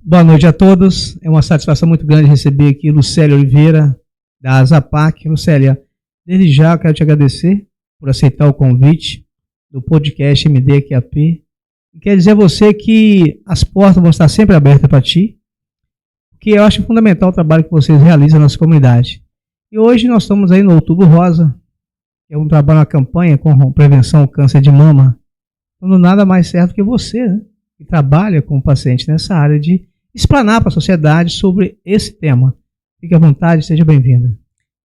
Boa noite a todos. É uma satisfação muito grande receber aqui Lucélia Oliveira, da ASAPAC. Lucélia, desde já eu quero te agradecer por aceitar o convite do podcast MDQAP. E quero dizer a você que as portas vão estar sempre abertas para ti, porque eu acho fundamental o trabalho que vocês realizam na nossa comunidade. E hoje nós estamos aí no Outubro Rosa, que é um trabalho, uma campanha com prevenção ao câncer de mama. Então, nada mais certo que você, né, que trabalha com o paciente nessa área, de explanar para a sociedade sobre esse tema. Fique à vontade, seja bem-vinda.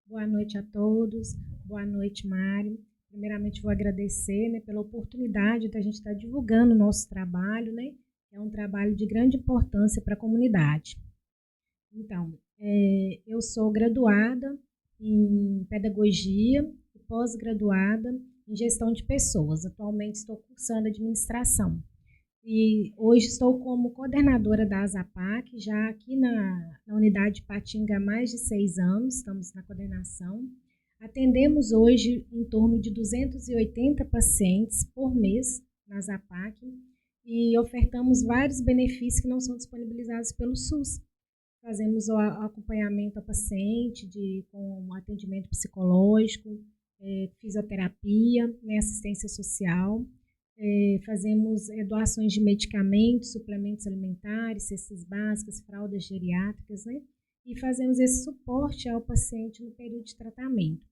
Boa noite a todos, boa noite, Mário. Primeiramente, vou agradecer, né, pela oportunidade da gente estar divulgando o nosso trabalho, né? É um trabalho de grande importância para a comunidade. Então, eu sou graduada em pedagogia e pós-graduada em gestão de pessoas. Atualmente estou cursando administração. E hoje estou como coordenadora da ASAPAC, já aqui na unidade de Patinga há mais de 6 anos, estamos na coordenação. Atendemos hoje em torno de 280 pacientes por mês na ASAPAC e ofertamos vários benefícios que não são disponibilizados pelo SUS. Fazemos o acompanhamento ao paciente com atendimento psicológico, fisioterapia, né, assistência social. Fazemos doações de medicamentos, suplementos alimentares, cestas básicas, fraldas geriátricas, né? E fazemos esse suporte ao paciente no período de tratamento.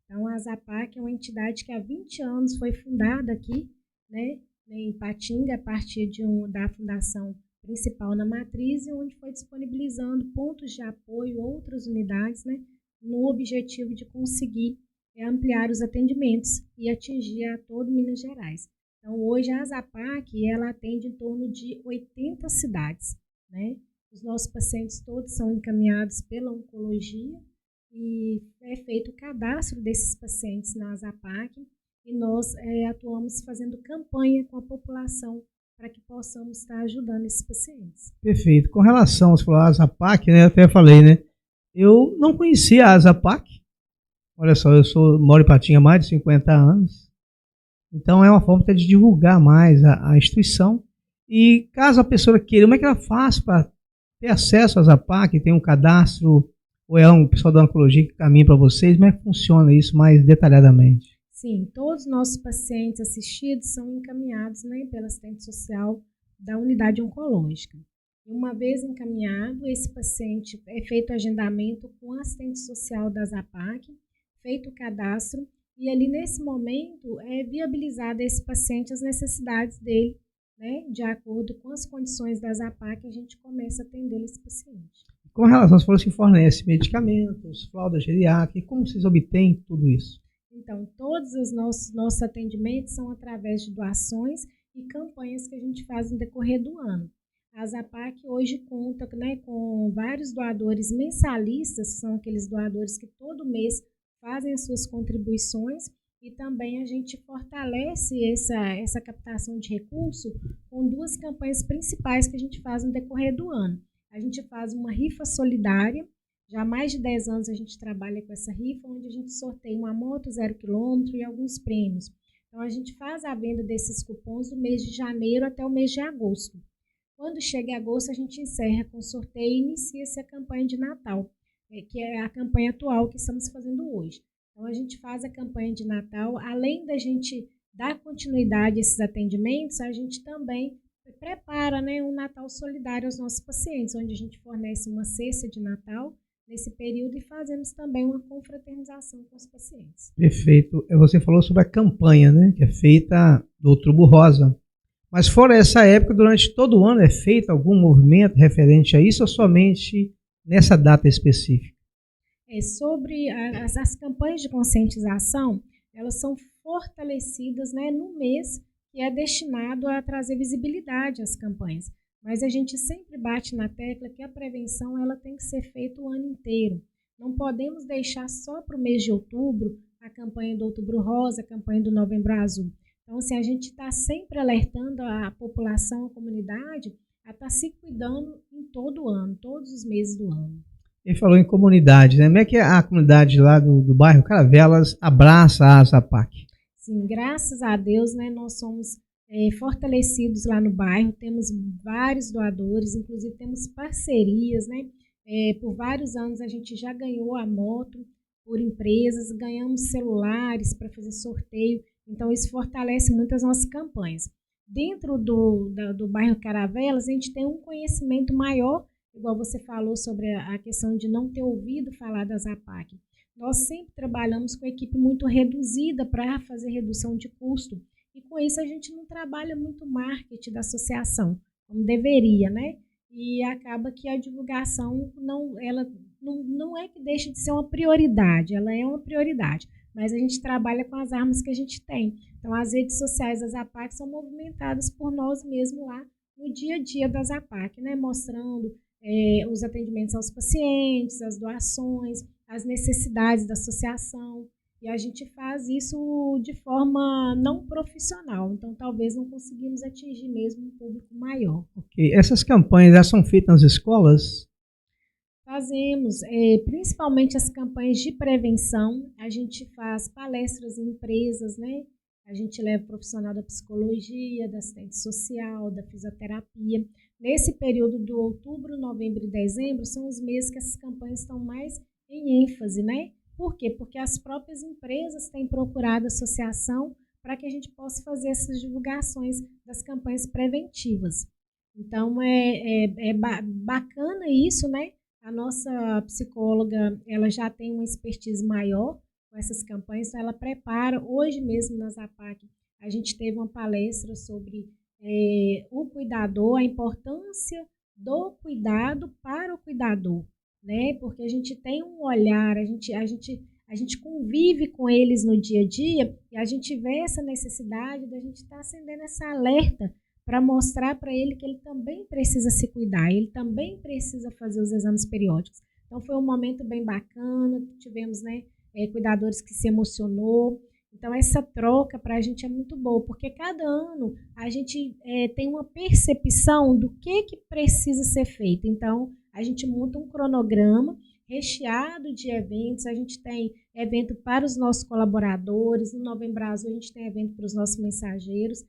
Então, a ASAPAC é uma entidade que há 20 anos foi fundada aqui, né, em Patinga, a partir da fundação principal na matriz, onde foi disponibilizando pontos de apoio, outras unidades, né, no objetivo de conseguir ampliar os atendimentos e atingir a todo Minas Gerais. Então, hoje a ASAPAC, ela atende em torno de 80 cidades, né? Os nossos pacientes todos são encaminhados pela oncologia e é feito o cadastro desses pacientes na ASAPAC e nós atuamos fazendo campanha com a população para que possamos estar ajudando esses pacientes. Perfeito. Com relação à ASAPAC, né, eu até falei, né? Eu não conhecia a ASAPAC. Olha só, moro em Patinga há mais de 50 anos. Então, é uma forma de divulgar mais a instituição. E caso a pessoa queira, como é que ela faz para ter acesso à ASAPAC? Tem um cadastro? Ou é um pessoal da oncologia que caminha para vocês? Como é que funciona isso mais detalhadamente? Sim, todos os nossos pacientes assistidos são encaminhados, né, pela assistente social da unidade oncológica. E uma vez encaminhado, esse paciente é feito agendamento com a assistente social da ASAPAC, feito o cadastro, e ali nesse momento é viabilizado a esse paciente as necessidades dele, né, de acordo com as condições da ASAPAC, a gente começa a atender esse paciente. Com relação, você falou que fornece medicamentos, fraldas geriátricas, como vocês obtêm tudo isso? Então, todos os nossos atendimentos são através de doações e campanhas que a gente faz no decorrer do ano. A ASAPAC hoje conta, né, com vários doadores mensalistas, que são aqueles doadores que todo mês fazem as suas contribuições, e também a gente fortalece essa captação de recurso com 2 campanhas principais que a gente faz no decorrer do ano. A gente faz uma rifa solidária, já há mais de 10 anos a gente trabalha com essa rifa, onde a gente sorteia uma moto 0 km e alguns prêmios. Então a gente faz a venda desses cupons do mês de janeiro até o mês de agosto. Quando chega em agosto, a gente encerra com sorteio e inicia-se a campanha de Natal, que é a campanha atual que estamos fazendo hoje. Então, a gente faz a campanha de Natal, além da gente dar continuidade a esses atendimentos, a gente também prepara, né, um Natal solidário aos nossos pacientes, onde a gente fornece uma cesta de Natal nesse período e fazemos também uma confraternização com os pacientes. Perfeito. Você falou sobre a campanha, né, que é feita do Outubro Rosa. Mas fora essa época, durante todo o ano é feito algum movimento referente a isso ou somente nessa data específica? Sobre as campanhas de conscientização, elas são fortalecidas, né, no mês que é destinado a trazer visibilidade às campanhas. Mas a gente sempre bate na tecla que a prevenção ela tem que ser feita o ano inteiro. Não podemos deixar só para o mês de outubro a campanha do Outubro Rosa, a campanha do Novembro Azul. Então, assim, a gente está sempre alertando a população, a comunidade, a estar se cuidando em todo o ano, todos os meses do ano. Ele falou em comunidade, né? Como é que a comunidade lá do bairro Caravelas abraça a ASAPAC? Sim, graças a Deus, né, nós somos fortalecidos lá no bairro, temos vários doadores, inclusive temos parcerias, né? Por vários anos a gente já ganhou a moto por empresas, ganhamos celulares para fazer sorteio, então isso fortalece muito as nossas campanhas. Dentro do bairro Caravelas, a gente tem um conhecimento maior, igual você falou sobre a questão de não ter ouvido falar das APAC. Nós sempre trabalhamos com equipe muito reduzida para fazer redução de custo, e com isso a gente não trabalha muito marketing da associação, como deveria, né? E acaba que a divulgação não é que deixa de ser uma prioridade, ela é uma prioridade, mas a gente trabalha com as armas que a gente tem. Então, as redes sociais das APAC são movimentadas por nós mesmos lá no dia a dia das APAC, né? Mostrando os atendimentos aos pacientes, as doações, as necessidades da associação. E a gente faz isso de forma não profissional, então talvez não conseguimos atingir mesmo um público maior. Ok. Essas campanhas já são feitas nas escolas? Fazemos, principalmente as campanhas de prevenção, a gente faz palestras em empresas, né? A gente leva profissional da psicologia, da assistente social, da fisioterapia. Nesse período do outubro, novembro e dezembro, são os meses que essas campanhas estão mais em ênfase, né? Por quê? Porque as próprias empresas têm procurado a associação para que a gente possa fazer essas divulgações das campanhas preventivas. Então, bacana isso, né? A nossa psicóloga, ela já tem uma expertise maior com essas campanhas, então ela prepara. Hoje mesmo nas APAC, a gente teve uma palestra sobre o cuidador, a importância do cuidado para o cuidador, né? Porque a gente tem um olhar, a gente convive com eles no dia a dia e a gente vê essa necessidade da gente estar acendendo essa alerta para mostrar para ele que ele também precisa se cuidar, ele também precisa fazer os exames periódicos. Então foi um momento bem bacana, tivemos, né, cuidadores que se emocionou. Então essa troca para a gente é muito boa, porque cada ano a gente tem uma percepção do que precisa ser feito. Então a gente monta um cronograma recheado de eventos, a gente tem evento para os nossos colaboradores, no Novembro Azul a gente tem evento para os nossos mensageiros,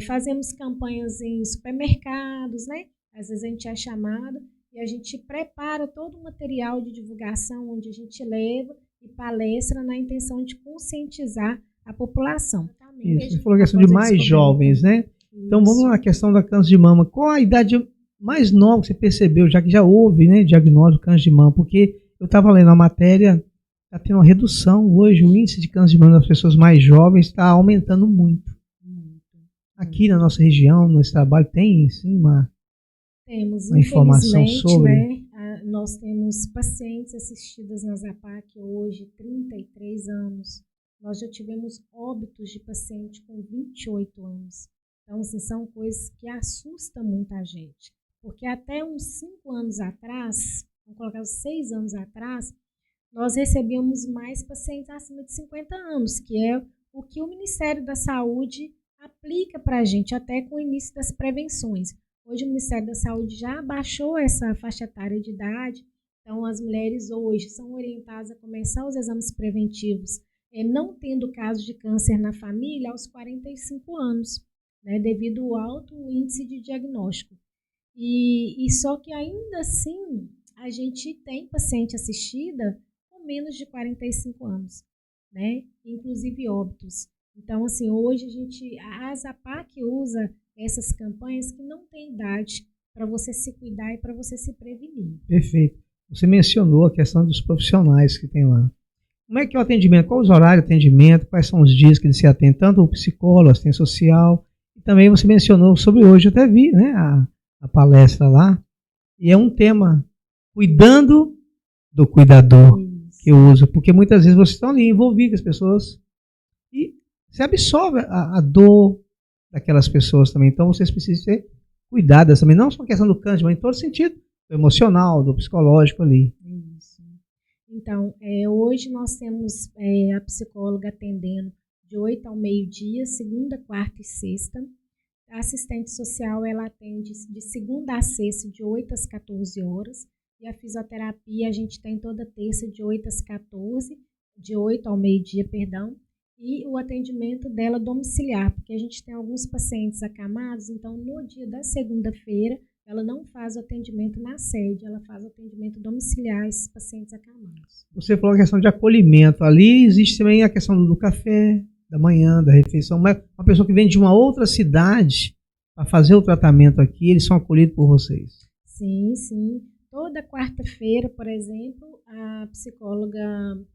fazemos campanhas em supermercados, né? Às vezes a gente é chamado e a gente prepara todo o material de divulgação onde a gente leva e palestra na intenção de conscientizar a população. Isso, você falou a questão de mais jovens, né? Isso. Então vamos na questão da câncer de mama. Qual a idade mais nova que você percebeu, já que já houve, né, diagnóstico de câncer de mama? Porque eu estava lendo a matéria, está tendo uma redução hoje, o índice de câncer de mama das pessoas mais jovens está aumentando muito. Aqui na nossa região, no nosso trabalho, tem sim uma informação sobre. Né, nós temos pacientes assistidas nas APAC hoje, 33 anos. Nós já tivemos óbitos de paciente com 28 anos. Então, assim, são coisas que assustam muita gente. Porque até uns 5 anos atrás, vamos colocar uns 6 anos atrás, nós recebíamos mais pacientes acima de 50 anos, que é o que o Ministério da Saúde aplica para a gente, até com o início das prevenções. Hoje o Ministério da Saúde já abaixou essa faixa etária de idade, então as mulheres hoje são orientadas a começar os exames preventivos, não tendo caso de câncer na família, aos 45 anos, né, devido ao alto índice de diagnóstico. E só que ainda assim, a gente tem paciente assistida com menos de 45 anos, né, inclusive óbitos. Então, assim, hoje a APAC usa essas campanhas que não tem idade para você se cuidar e para você se prevenir. Perfeito. Você mencionou a questão dos profissionais que tem lá. Como é que é o atendimento? Qual os horários de atendimento? Quais são os dias que eles se atendem? Tanto o psicólogo, assistente social. E também você mencionou sobre hoje, eu até vi, né, a palestra lá. E é um tema, cuidando do cuidador. Isso. Que eu uso. Porque muitas vezes vocês estão ali envolvidos, as pessoas, e você absorve a dor daquelas pessoas também. Então, vocês precisam ser cuidadas também. Não só a questão do câncer, mas em todo sentido. Do emocional, do psicológico ali. Isso. Então, hoje nós temos a psicóloga atendendo de 8 ao meio-dia, segunda, quarta e sexta. A assistente social, ela atende de segunda a sexta, de 8 às 14 horas. E a fisioterapia, a gente tem toda terça, de 8 às 14, de 8 ao meio-dia, perdão. e o atendimento dela domiciliar, porque a gente tem alguns pacientes acamados, então no dia da segunda-feira ela não faz o atendimento na sede, ela faz o atendimento domiciliar a esses pacientes acamados. Você falou a questão de acolhimento. Ali existe também a questão do café, da manhã, da refeição. Mas uma pessoa que vem de uma outra cidade para fazer o tratamento aqui, eles são acolhidos por vocês? Sim, sim. Toda quarta-feira, por exemplo, a psicóloga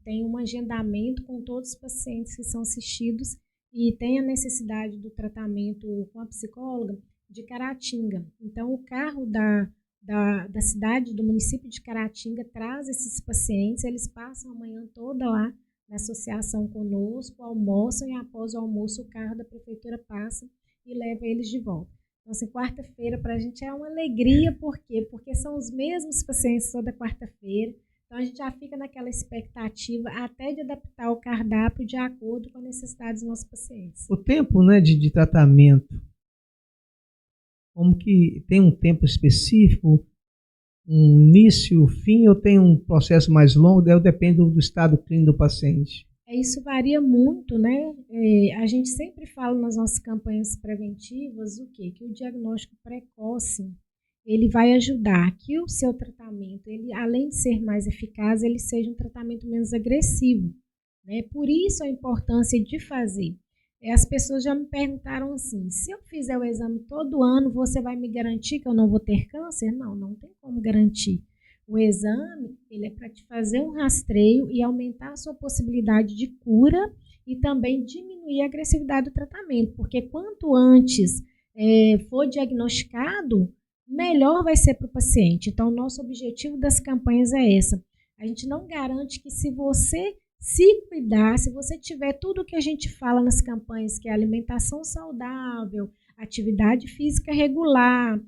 tem um agendamento com todos os pacientes que são assistidos e tem a necessidade do tratamento com a psicóloga de Caratinga. Então, o carro da cidade, do município de Caratinga, traz esses pacientes, eles passam a manhã toda lá na associação conosco, almoçam e após o almoço o carro da prefeitura passa e leva eles de volta. Então, assim, quarta-feira para a gente é uma alegria, por quê? Porque são os mesmos pacientes toda quarta-feira, então a gente já fica naquela expectativa até de adaptar o cardápio de acordo com a necessidade dos nossos pacientes. O tempo, né, de tratamento, como que tem um tempo específico, um início, fim, ou tem um processo mais longo, depende do estado clínico do paciente? Isso varia muito, né? A gente sempre fala nas nossas campanhas preventivas o quê? Que o diagnóstico precoce, ele vai ajudar que o seu tratamento, ele, além de ser mais eficaz, ele seja um tratamento menos agressivo, né? Por isso a importância de fazer. As pessoas já me perguntaram assim, se eu fizer o exame todo ano, você vai me garantir que eu não vou ter câncer? Não, não tem como garantir. O exame, ele é para te fazer um rastreio e aumentar a sua possibilidade de cura e também diminuir a agressividade do tratamento, porque quanto antes for diagnosticado, melhor vai ser para o paciente. Então, o nosso objetivo das campanhas é essa. A gente não garante que se você se cuidar, se você tiver tudo o que a gente fala nas campanhas, que é alimentação saudável, atividade física regular,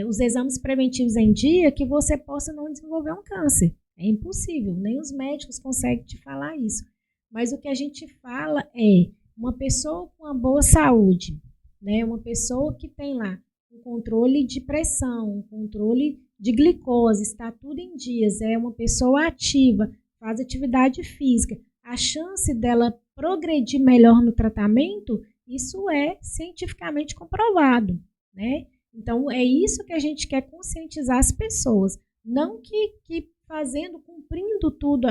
os exames preventivos em dia, que você possa não desenvolver um câncer. É impossível, nem os médicos conseguem te falar isso. Mas o que a gente fala é uma pessoa com uma boa saúde, né? Uma pessoa que tem lá um controle de pressão, um controle de glicose, está tudo em dias, é uma pessoa ativa, faz atividade física, a chance dela progredir melhor no tratamento, isso é cientificamente comprovado, né? Então, é isso que a gente quer conscientizar as pessoas, não que fazendo, cumprindo tudo,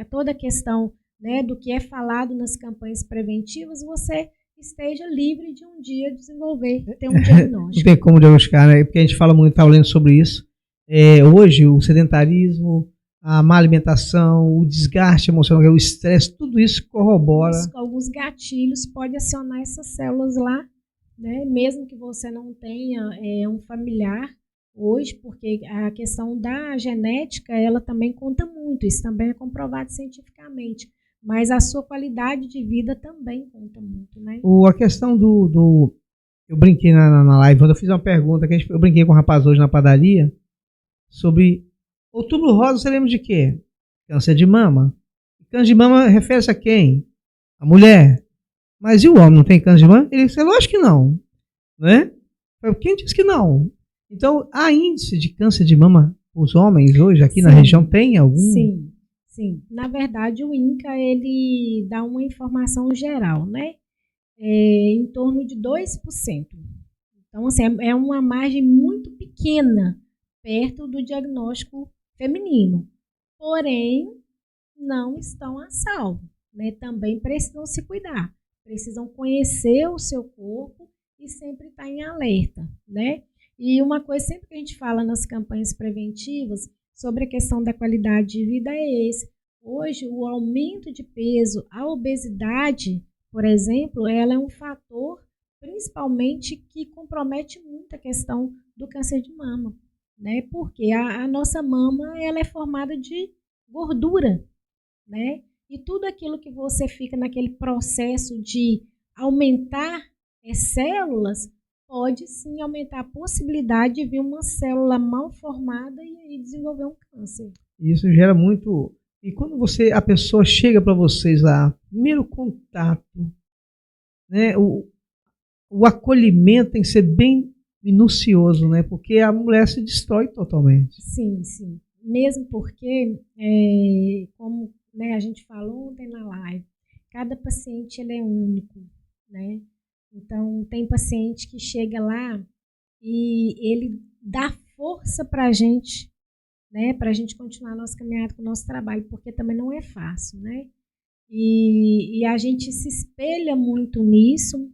toda a questão, né, do que é falado nas campanhas preventivas, você esteja livre de um dia desenvolver, ter um diagnóstico. Não tem como diagnosticar, né? Porque a gente fala muito, está lendo sobre isso. Hoje, o sedentarismo, a má alimentação, o desgaste emocional, o estresse, tudo isso corrobora. Alguns gatilhos podem acionar essas células lá, né? Mesmo que você não tenha um familiar hoje, porque a questão da genética, ela também conta muito, isso também é comprovado cientificamente, mas a sua qualidade de vida também conta muito, né? A questão eu brinquei na live, quando eu fiz uma pergunta, eu brinquei com um rapaz hoje na padaria, sobre Outubro Rosa, você lembra de quê? Câncer de mama. Câncer de mama refere-se a quem? A mulher. Mas e o homem não tem câncer de mama? Ele disse, lógico que não. Né? Quem disse que não? Então, há índice de câncer de mama os homens hoje aqui na região tem algum? Sim, sim. Na verdade, o INCA, ele dá uma informação geral, né? Em torno de 2%. Então, assim, é uma margem muito pequena perto do diagnóstico feminino. Porém, não estão a salvo, né? Também precisam se cuidar, precisam conhecer o seu corpo e sempre estar em alerta, né? E uma coisa sempre que a gente fala nas campanhas preventivas sobre a questão da qualidade de vida é esse. Hoje, o aumento de peso, a obesidade, por exemplo, ela é um fator principalmente que compromete muito a questão do câncer de mama, né? Porque a nossa mama, ela é formada de gordura, né? E tudo aquilo que você fica naquele processo de aumentar células, pode sim aumentar a possibilidade de vir uma célula mal formada e desenvolver um câncer. Isso gera muito. E quando a pessoa chega para vocês lá, primeiro contato, né? O acolhimento tem que ser bem minucioso, né? Porque a mulher se destrói totalmente. Sim, sim. Mesmo porque, como, né, a gente falou ontem na live, cada paciente ele é único, né? Então, tem paciente que chega lá e ele dá força para a gente, né? Para a gente continuar a nossa caminhada com o nosso trabalho, porque também não é fácil, né? E a gente se espelha muito nisso.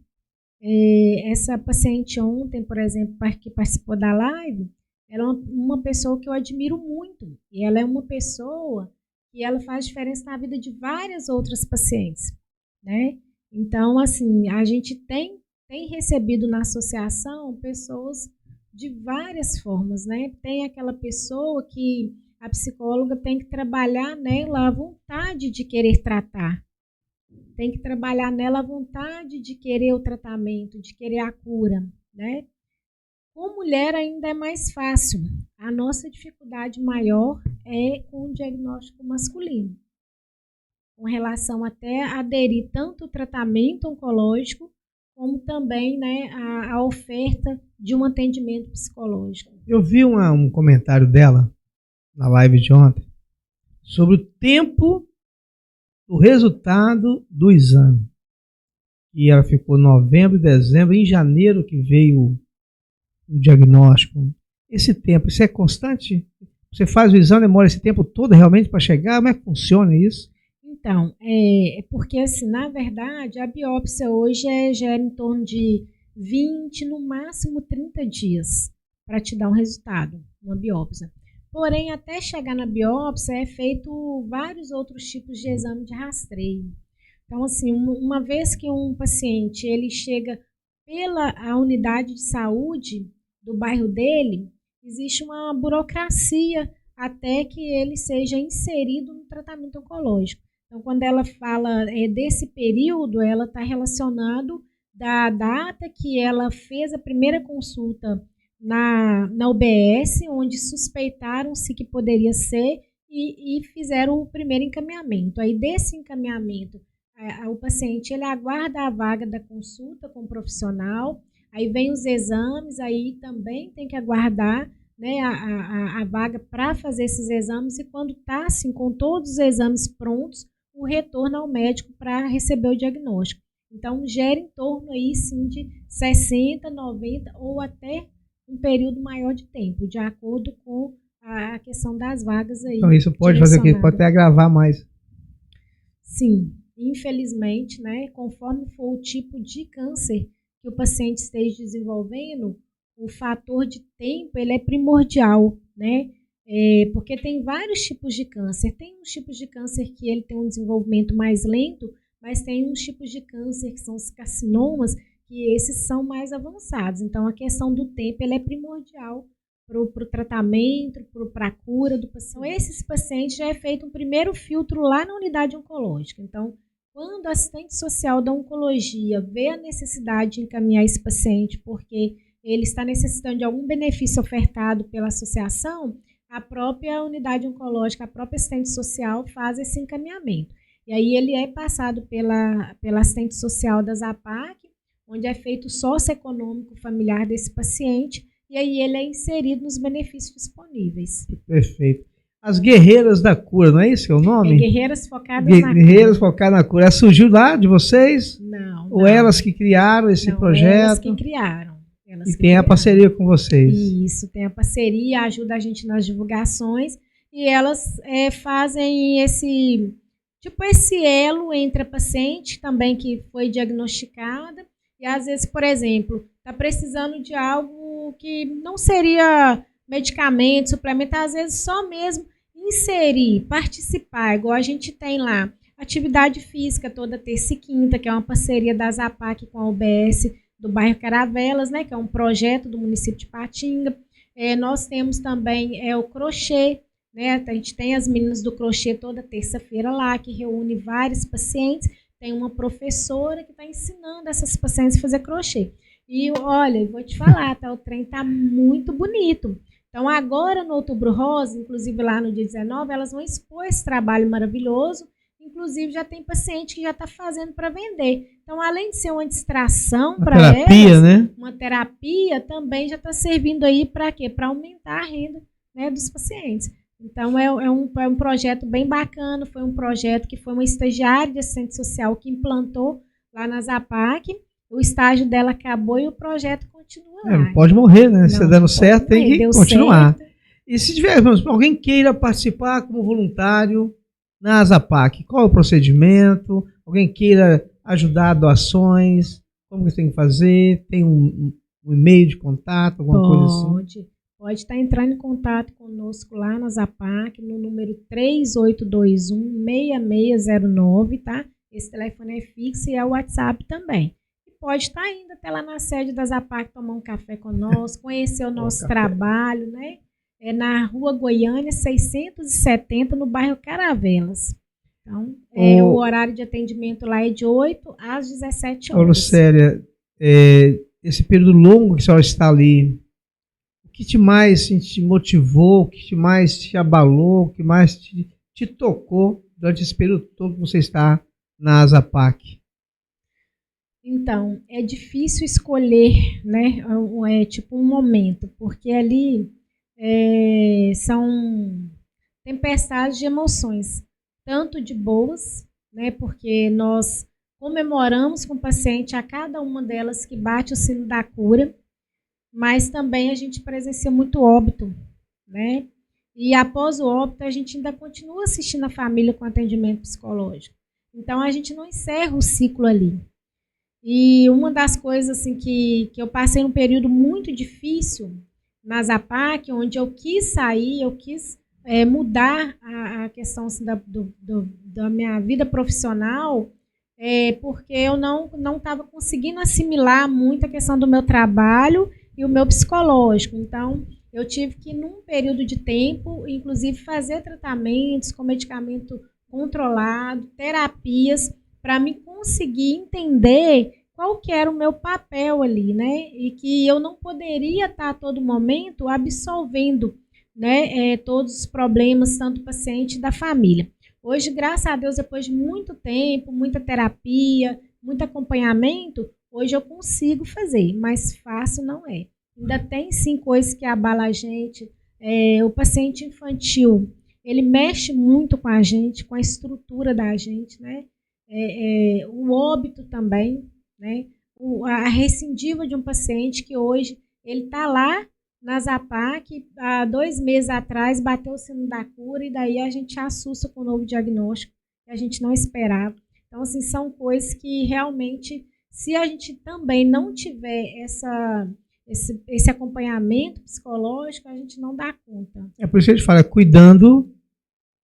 Essa paciente ontem, por exemplo, que participou da live, ela é uma pessoa que eu admiro muito. E ela é uma pessoa que ela faz diferença na vida de várias outras pacientes, né? Então, assim, a gente tem recebido na associação pessoas de várias formas, né? Tem aquela pessoa que a psicóloga tem que trabalhar nela a vontade de querer tratar. Tem que trabalhar nela a vontade de querer o tratamento, de querer a cura, né? Com mulher ainda é mais fácil. A nossa dificuldade maior é com o diagnóstico masculino, com relação até a aderir tanto ao tratamento oncológico, como também, né, a oferta de um atendimento psicológico. Eu vi um comentário dela na live de ontem sobre o tempo do resultado do exame. E ela ficou novembro, dezembro, em janeiro que veio o diagnóstico. Esse tempo, isso é constante? Você faz o exame, demora esse tempo todo realmente para chegar? Como é que funciona isso? Então, porque assim, na verdade, a biópsia hoje gera em torno de 20, no máximo 30 dias para te dar um resultado, uma biópsia. Porém, até chegar na biópsia é feito vários outros tipos de exame de rastreio. Então, assim, uma vez que um paciente ele chega pela unidade de saúde do bairro dele, existe uma burocracia até que ele seja inserido no tratamento oncológico. Então, quando ela fala desse período, ela está relacionado da data que ela fez a primeira consulta na UBS, onde suspeitaram-se que poderia ser e fizeram o primeiro encaminhamento. Aí, desse encaminhamento, o paciente ele aguarda a vaga da consulta com o profissional, aí vem os exames, aí também tem que aguardar, né, a vaga para fazer esses exames, e quando está assim, com todos os exames prontos, o retorno ao médico para receber o diagnóstico. Então, gera em torno aí, sim, de 60, 90 ou até um período maior de tempo, de acordo com a questão das vagas aí. Então, isso pode fazer o quê? Pode até agravar mais. Sim, infelizmente, né, conforme for o tipo de câncer que o paciente esteja desenvolvendo, o fator de tempo ele é primordial, né? Porque tem vários tipos de câncer. Tem uns tipos de câncer que ele tem um desenvolvimento mais lento, mas tem uns tipos de câncer que são os carcinomas, que esses são mais avançados. Então, a questão do tempo ele é primordial para o tratamento, para a cura do paciente. Então, esses pacientes já é feito um primeiro filtro lá na unidade oncológica. Então, quando o assistente social da oncologia vê a necessidade de encaminhar esse paciente, porque ele está necessitando de algum benefício ofertado pela associação, a própria unidade oncológica, a própria assistente social faz esse encaminhamento. E aí ele é passado pela assistente social da ZAPAC, onde é feito o socioeconômico familiar desse paciente, e aí ele é inserido nos benefícios disponíveis. Perfeito. As Guerreiras da Cura, não é isso que é o nome? Guerreiras Focadas na Cura. Guerreiras Focadas na Cura. Ela surgiu lá de vocês? Não. Ou elas que criaram esse projeto? Elas que criaram. E tem a parceria com vocês. Isso, tem a parceria, ajuda a gente nas divulgações, e elas fazem esse elo entre a paciente também que foi diagnosticada, e às vezes, por exemplo, está precisando de algo que não seria medicamento, suplemento, às vezes só mesmo inserir, participar, igual a gente tem lá, atividade física toda terça e quinta, que é uma parceria da ZAPAC com a UBS do bairro Caravelas, né, que é um projeto do município de Patinga. Nós temos também o crochê, né, a gente tem as meninas do crochê toda terça-feira lá, que reúne vários pacientes, tem uma professora que está ensinando essas pacientes a fazer crochê. E olha, vou te falar, tá, o trem está muito bonito. Então agora no Outubro Rosa, inclusive lá no dia 19, elas vão expor esse trabalho maravilhoso. Inclusive, já tem paciente que já está fazendo para vender. Então, além de ser uma distração para elas, né? Uma terapia também já está servindo aí para quê? Para aumentar a renda, né, dos pacientes. Então, é um projeto bem bacana, foi um projeto que foi uma estagiária de assistente social que implantou lá na Zapac, o estágio dela acabou e o projeto continua lá. Não pode morrer, né? Não, Se dando certo, tem que continuar. Certo. E se tiver, alguém queira participar como voluntário na Zapac, qual é o procedimento? Alguém queira ajudar a doações? Como que tem que fazer? Tem um e-mail de contato, alguma coisa assim? Pode estar entrando em contato conosco lá na Zapac, no número 3821-6609, tá? Esse telefone é fixo e é o WhatsApp também. E pode estar indo até lá na sede da Zapac, tomar um café conosco, conhecer o nosso trabalho, né? É na Rua Goiânia, 670, no bairro Caravelas. Então, o horário de atendimento lá é de 8 às 17 horas. Lucélia, esse período longo que a senhora está ali, o que te mais te motivou, o que mais te abalou, o que mais te tocou durante esse período todo que você está na Zapac? Então, é difícil escolher, né, tipo um momento, porque ali são tempestades de emoções, tanto de boas, né, porque nós comemoramos com o paciente a cada uma delas que bate o sino da cura, mas também a gente presencia muito óbito, né? E após o óbito, a gente ainda continua assistindo a família com atendimento psicológico. Então, a gente não encerra o ciclo ali. E uma das coisas assim, que eu passei um período muito difícil na Zapac, onde eu quis sair, eu quis mudar a questão assim, da minha vida profissional, porque eu não estava conseguindo assimilar muito a questão do meu trabalho e o meu psicológico. Então, eu tive que, num período de tempo, inclusive fazer tratamentos com medicamento controlado, terapias, para me conseguir entender qual que era o meu papel ali, né? E que eu não poderia estar a todo momento absolvendo, né, todos os problemas, tanto do paciente da família. Hoje, graças a Deus, depois de muito tempo, muita terapia, muito acompanhamento, hoje eu consigo fazer, mas fácil não é. Ainda tem sim coisas que abalam a gente. O paciente infantil, ele mexe muito com a gente, com a estrutura da gente, né? O óbito também, né? A recidiva de um paciente que hoje ele está lá na Zapac, há 2 meses atrás bateu o sino da cura e daí a gente assusta com o novo diagnóstico que a gente não esperava. Então, assim, são coisas que realmente, se a gente também não tiver esse acompanhamento psicológico, a gente não dá conta. É por isso que a gente fala, cuidando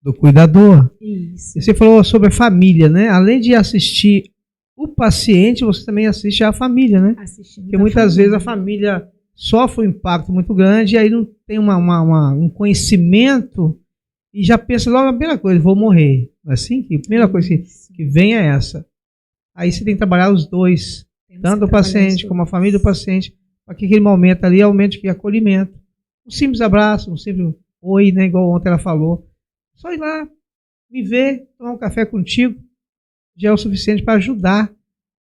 do cuidador. Isso. E você falou sobre a família, né? Além de assistir o paciente, você também assiste a família, né? Porque muitas vezes a família sofre um impacto muito grande e aí não tem um conhecimento e já pensa logo a primeira coisa, vou morrer. Assim que a primeira coisa que vem é essa. Aí você tem que trabalhar os dois, tanto o paciente como a família do paciente, para que aquele momento ali aumente o acolhimento. Um simples abraço, um simples oi, né? Igual ontem ela falou. Só ir lá, me ver, tomar um café contigo, já é o suficiente para ajudar.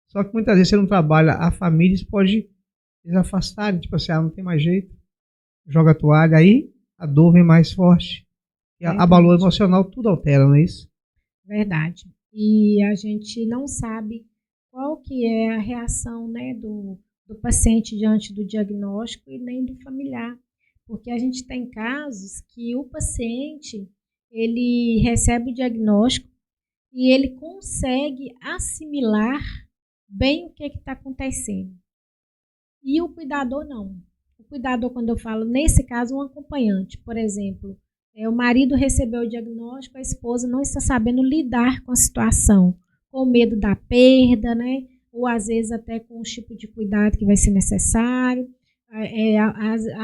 Só que muitas vezes você não trabalha a família, isso pode desafastar, tipo assim, não tem mais jeito, joga a toalha, aí a dor vem mais forte. E abalou emocional, tudo altera, não é isso? Verdade. E a gente não sabe qual que é a reação, né, do paciente diante do diagnóstico e nem do familiar. Porque a gente tem casos que o paciente, ele recebe o diagnóstico e ele consegue assimilar bem o que está acontecendo. E o cuidador não. O cuidador, quando eu falo, nesse caso, um acompanhante, por exemplo, o marido recebeu o diagnóstico, a esposa não está sabendo lidar com a situação, com medo da perda, né? Ou às vezes até com o tipo de cuidado que vai ser necessário.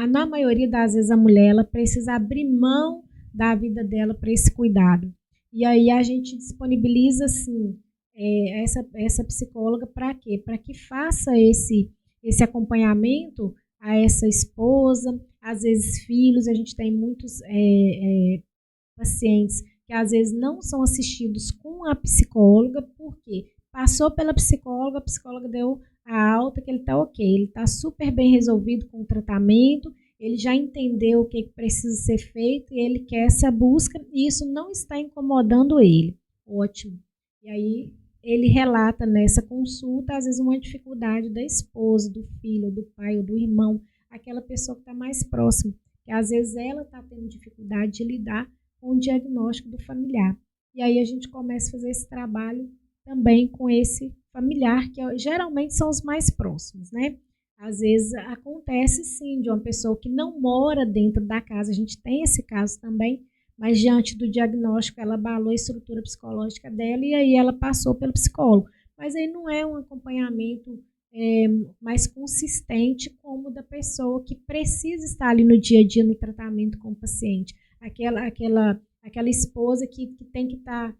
Na maioria das vezes a mulher ela precisa abrir mão da vida dela para esse cuidado. E aí a gente disponibiliza assim, essa psicóloga para quê? Para que faça esse acompanhamento a essa esposa, às vezes filhos. A gente tem muitos pacientes que às vezes não são assistidos com a psicóloga, porque passou pela psicóloga, a psicóloga deu a alta que ele está ok, ele está super bem resolvido com o tratamento ele já entendeu o que precisa ser feito e ele quer essa busca e isso não está incomodando ele. Ótimo. E aí ele relata nessa consulta, às vezes, uma dificuldade da esposa, do filho, do pai ou do irmão, aquela pessoa que está mais próxima, que às vezes ela está tendo dificuldade de lidar com o diagnóstico do familiar. E aí a gente começa a fazer esse trabalho também com esse familiar, que geralmente são os mais próximos, né? Às vezes acontece sim de uma pessoa que não mora dentro da casa, a gente tem esse caso também, mas diante do diagnóstico ela abalou a estrutura psicológica dela e aí ela passou pelo psicólogo. Mas aí não é um acompanhamento mais consistente como o da pessoa que precisa estar ali no dia a dia no tratamento com o paciente. Aquela esposa que tem que estar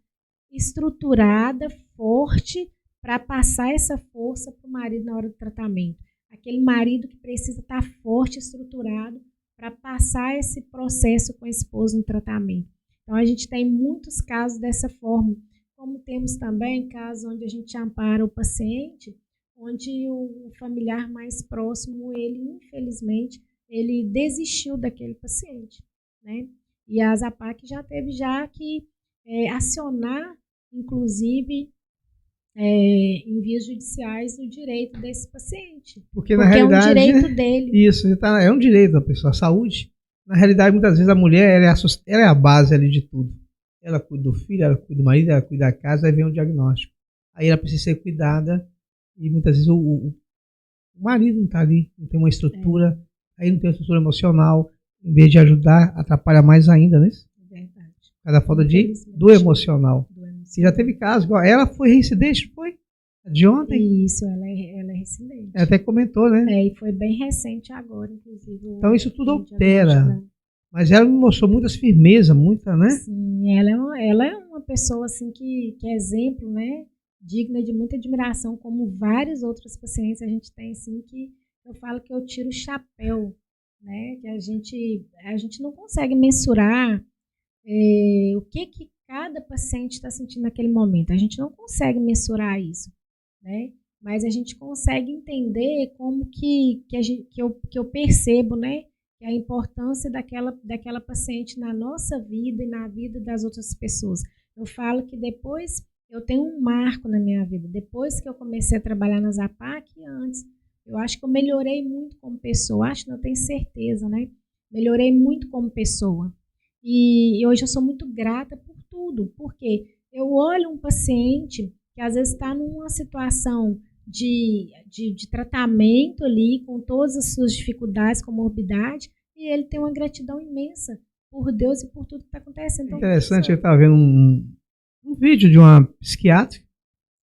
estruturada, forte, para passar essa força para o marido na hora do tratamento. Aquele marido que precisa estar forte, estruturado, para passar esse processo com a esposa no tratamento. Então, a gente tem muitos casos dessa forma, como temos também casos onde a gente ampara o paciente, onde o familiar mais próximo, ele, infelizmente, ele desistiu daquele paciente, né? E a ZAPAC já teve que acionar, inclusive, em vias judiciais, o direito desse paciente. Porque na realidade, é um direito dele. Isso, é um direito da pessoa. A saúde, na realidade, muitas vezes a mulher ela é a base ali de tudo. Ela cuida do filho, ela cuida do marido, ela cuida da casa, aí vem o diagnóstico. Aí ela precisa ser cuidada e muitas vezes o marido não está ali, não tem uma estrutura, aí não tem uma estrutura emocional, em vez de ajudar, atrapalha mais ainda, né? Verdade. Cada falta do emocional. Você já teve caso, ela foi reincidente, foi? De ontem? Isso, ela é reincidente. Ela até comentou, né? E foi bem recente agora, inclusive. Então isso tudo altera. Mas ela me mostrou muitas firmezas, muita, né? Sim, ela é uma pessoa assim que é exemplo, né? Digna de muita admiração, como vários outros pacientes a gente tem, assim, que eu falo que eu tiro o chapéu, né? Que a gente não consegue mensurar o que cada paciente está sentindo naquele momento. A gente não consegue mensurar isso, né? Mas a gente consegue entender como que eu percebo, né? A importância daquela paciente na nossa vida e na vida das outras pessoas. Eu falo que depois eu tenho um marco na minha vida. Depois que eu comecei a trabalhar na ZAPAC, antes, eu acho que eu melhorei muito como pessoa. Acho, não tenho certeza, né? Melhorei muito como pessoa. E hoje eu sou muito grata por tudo, porque eu olho um paciente que às vezes está numa situação de tratamento ali, com todas as suas dificuldades, comorbidade, e ele tem uma gratidão imensa por Deus e por tudo que está acontecendo. Então, interessante, eu estava vendo um vídeo de uma psiquiatra,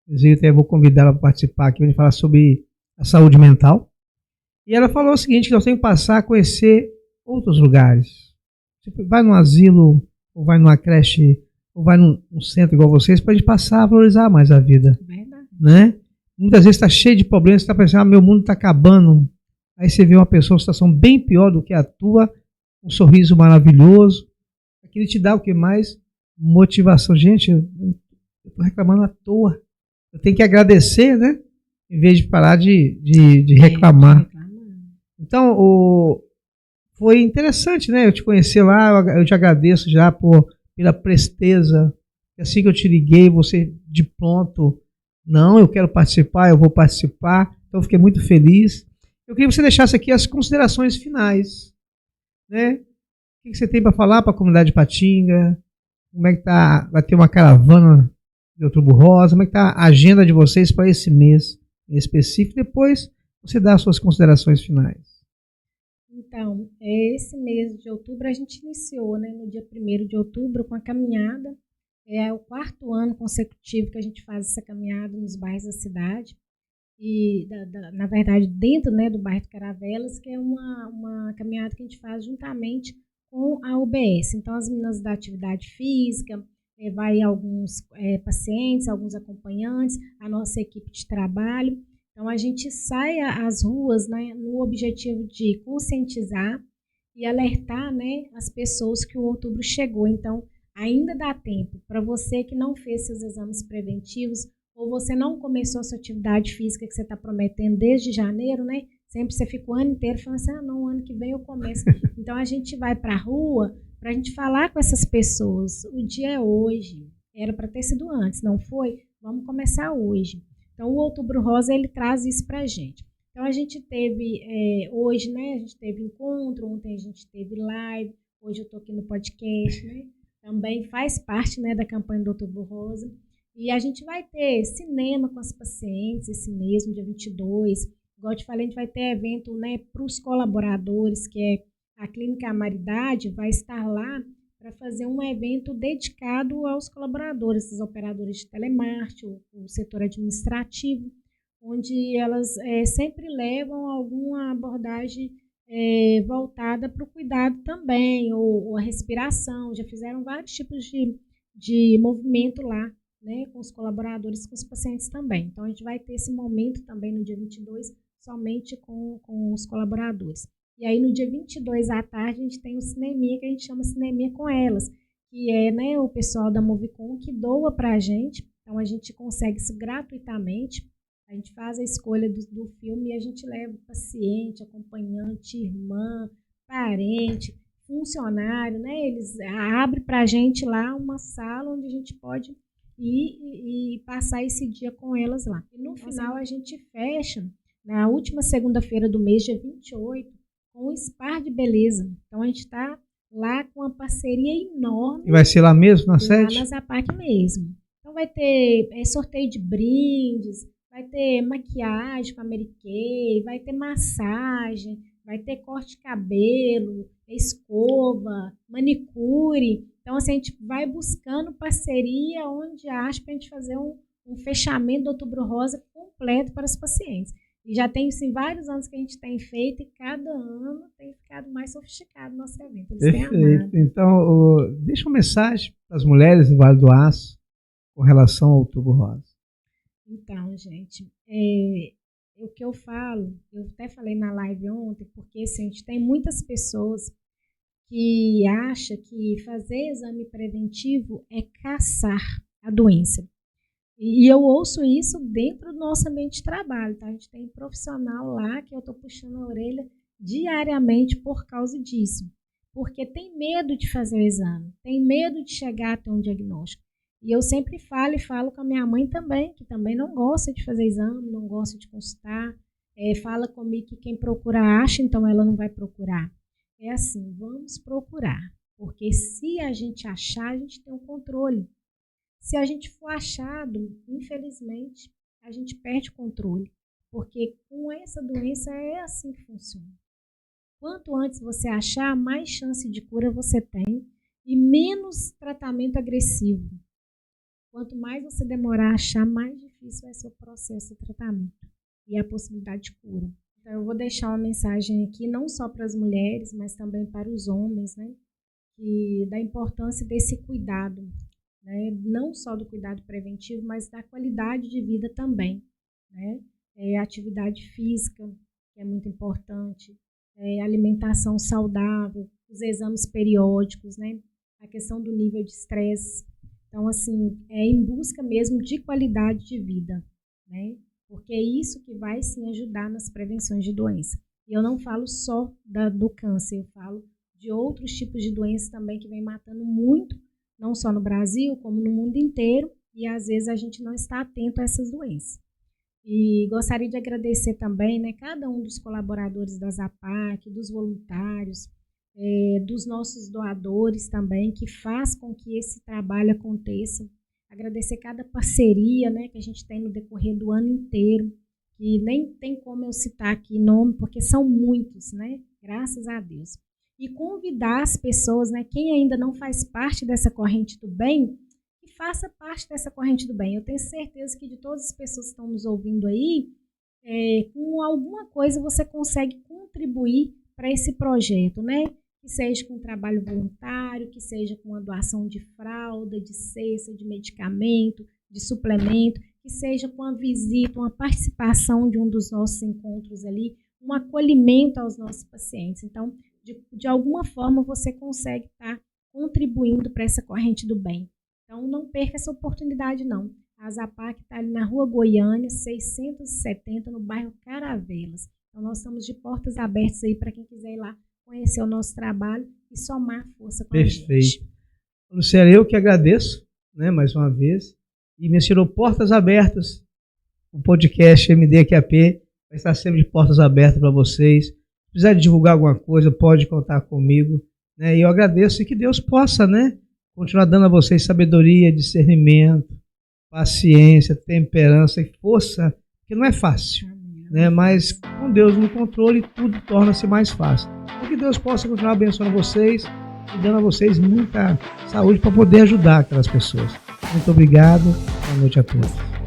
inclusive até vou convidá-la para participar aqui, para falar sobre a saúde mental, e ela falou o seguinte, que nós temos que passar a conhecer outros lugares. Você vai num asilo, ou vai numa creche, ou vai num centro igual vocês, para a gente passar a valorizar mais a vida. Verdade. Né? Muitas vezes está cheio de problemas, você está pensando, meu mundo está acabando. Aí você vê uma pessoa em situação bem pior do que a tua, um sorriso maravilhoso. Aquilo te dá o que mais? Motivação. Gente, eu estou reclamando à toa. Eu tenho que agradecer, né? Em vez de parar de reclamar. Então, foi interessante, né? Eu te conhecer lá, eu te agradeço já pela presteza. Assim que eu te liguei, você de pronto, não, eu quero participar, eu vou participar. Então, eu fiquei muito feliz. Eu queria que você deixasse aqui as considerações finais, né? O que você tem para falar para a comunidade de Patinga? Como é que tá? Vai ter uma caravana de Outubro Rosa? Como é que tá a agenda de vocês para esse mês em específico? Depois você dá as suas considerações finais. Então, esse mês de outubro a gente iniciou, né, no dia 1º de outubro com a caminhada. É o 4º ano consecutivo que a gente faz essa caminhada nos bairros da cidade. E, na verdade, dentro, né, do bairro de Caravelas, que é uma caminhada que a gente faz juntamente com a UBS. Então, as meninas da atividade física, vai alguns pacientes, alguns acompanhantes, a nossa equipe de trabalho. Então, a gente sai às ruas, né, no objetivo de conscientizar e alertar, né, as pessoas que o outubro chegou. Então, ainda dá tempo para você que não fez seus exames preventivos ou você não começou a sua atividade física que você está prometendo desde janeiro, né? Sempre você fica o ano inteiro falando assim, não, o ano que vem eu começo. Então a gente vai para a rua para a gente falar com essas pessoas. O dia é hoje. Era para ter sido antes, não foi? Vamos começar hoje. Então o Outubro Rosa ele traz isso para a gente. Então a gente teve hoje, né? A gente teve encontro, ontem a gente teve live, hoje eu estou aqui no podcast, né? Também faz parte, né, da campanha do Outubro Rosa. E a gente vai ter cinema com as pacientes esse mesmo, dia 22. Igual eu te falei, a gente vai ter evento, né, para os colaboradores, que é a Clínica Amaridade, vai estar lá para fazer um evento dedicado aos colaboradores, os operadores de telemarketing, o setor administrativo, onde elas sempre levam alguma abordagem voltada para o cuidado também, ou a respiração. Já fizeram vários tipos de movimento lá, né, com os colaboradores, com os pacientes também. Então, a gente vai ter esse momento também no dia 22, somente com os colaboradores. E aí, no dia 22 à tarde, a gente tem o cineminha, que a gente chama cineminha com elas, que é, né, o pessoal da Movicon que doa para a gente. Então, a gente consegue isso gratuitamente. A gente faz a escolha do filme e a gente leva o paciente, acompanhante, irmã, parente, funcionário, né? Eles abrem para a gente lá uma sala onde a gente pode e passar esse dia com elas lá. E no final a gente fecha, na última segunda-feira do mês, dia 28, com o Spa de Beleza. Então a gente está lá com uma parceria enorme. E vai ser lá mesmo, na sede? Lá na Zapac mesmo. Então vai ter sorteio de brindes, vai ter maquiagem com a Mary Kay, vai ter massagem, vai ter corte de cabelo, escova, manicure. Então, assim, a gente vai buscando parceria onde acha para a gente fazer um fechamento do Outubro Rosa completo para os pacientes. E já tem, assim, vários anos que a gente tem feito e cada ano tem ficado mais sofisticado o nosso evento. Eles têm amado. Então, deixa uma mensagem para as mulheres do Vale do Aço com relação ao Outubro Rosa. Então, gente, o que eu falo, eu até falei na live ontem, porque assim, a gente tem muitas pessoas que acham que fazer exame preventivo é caçar a doença. E eu ouço isso dentro do nosso ambiente de trabalho, tá? A gente tem um profissional lá que eu estou puxando a orelha diariamente por causa disso. Porque tem medo de fazer o exame, tem medo de chegar até um diagnóstico. E eu sempre falo com a minha mãe também, que também não gosta de fazer exame, não gosta de consultar. Fala comigo que quem procura acha, então ela não vai procurar. É assim, vamos procurar. Porque se a gente achar, a gente tem um controle. Se a gente for achado, infelizmente, a gente perde o controle. Porque com essa doença é assim que funciona. Quanto antes você achar, mais chance de cura você tem e menos tratamento agressivo. Quanto mais você demorar a achar, mais difícil vai ser o processo de tratamento e a possibilidade de cura. Então, eu vou deixar uma mensagem aqui, não só para as mulheres, mas também para os homens, né? Da importância desse cuidado, né? Não só do cuidado preventivo, mas da qualidade de vida também, né? Atividade física, que é muito importante, alimentação saudável, os exames periódicos, né? A questão do nível de estresse. Então, assim, é em busca mesmo de qualidade de vida, né? Porque é isso que vai, sim, ajudar nas prevenções de doença. E eu não falo só do câncer, eu falo de outros tipos de doenças também que vem matando muito, não só no Brasil, como no mundo inteiro, e às vezes a gente não está atento a essas doenças. E gostaria de agradecer também, né, cada um dos colaboradores da Zapac, dos voluntários, dos nossos doadores também, que faz com que esse trabalho aconteça. Agradecer cada parceria, né, que a gente tem no decorrer do ano inteiro, que nem tem como eu citar aqui nome, porque são muitos, né, graças a Deus. E convidar as pessoas, né, quem ainda não faz parte dessa corrente do bem, que faça parte dessa corrente do bem. Eu tenho certeza que de todas as pessoas que estão nos ouvindo aí, com alguma coisa você consegue contribuir para esse projeto, né? Que seja com trabalho voluntário, que seja com a doação de fralda, de cesta, de medicamento, de suplemento, que seja com a visita, uma participação de um dos nossos encontros ali, um acolhimento aos nossos pacientes. Então, de alguma forma, você consegue estar contribuindo para essa corrente do bem. Então, não perca essa oportunidade, não. A Zapac está ali na Rua Goiânia, 670, no bairro Caravelas. Então, nós estamos de portas abertas aí para quem quiser ir lá conhecer o nosso trabalho e somar força com a gente. Perfeito. Lucélia, eu que agradeço, né, mais uma vez, e mencionou portas abertas. O podcast MDQAP vai estar sempre de portas abertas para vocês. Se precisar divulgar alguma coisa, pode contar comigo, né? E eu agradeço e que Deus possa, né, continuar dando a vocês sabedoria, discernimento, paciência, temperança e força, que não é fácil, né? Mas com Deus no controle, tudo torna-se mais fácil. Então, que Deus possa continuar abençoando vocês e dando a vocês muita saúde para poder ajudar aquelas pessoas. Muito obrigado. Boa noite a todos.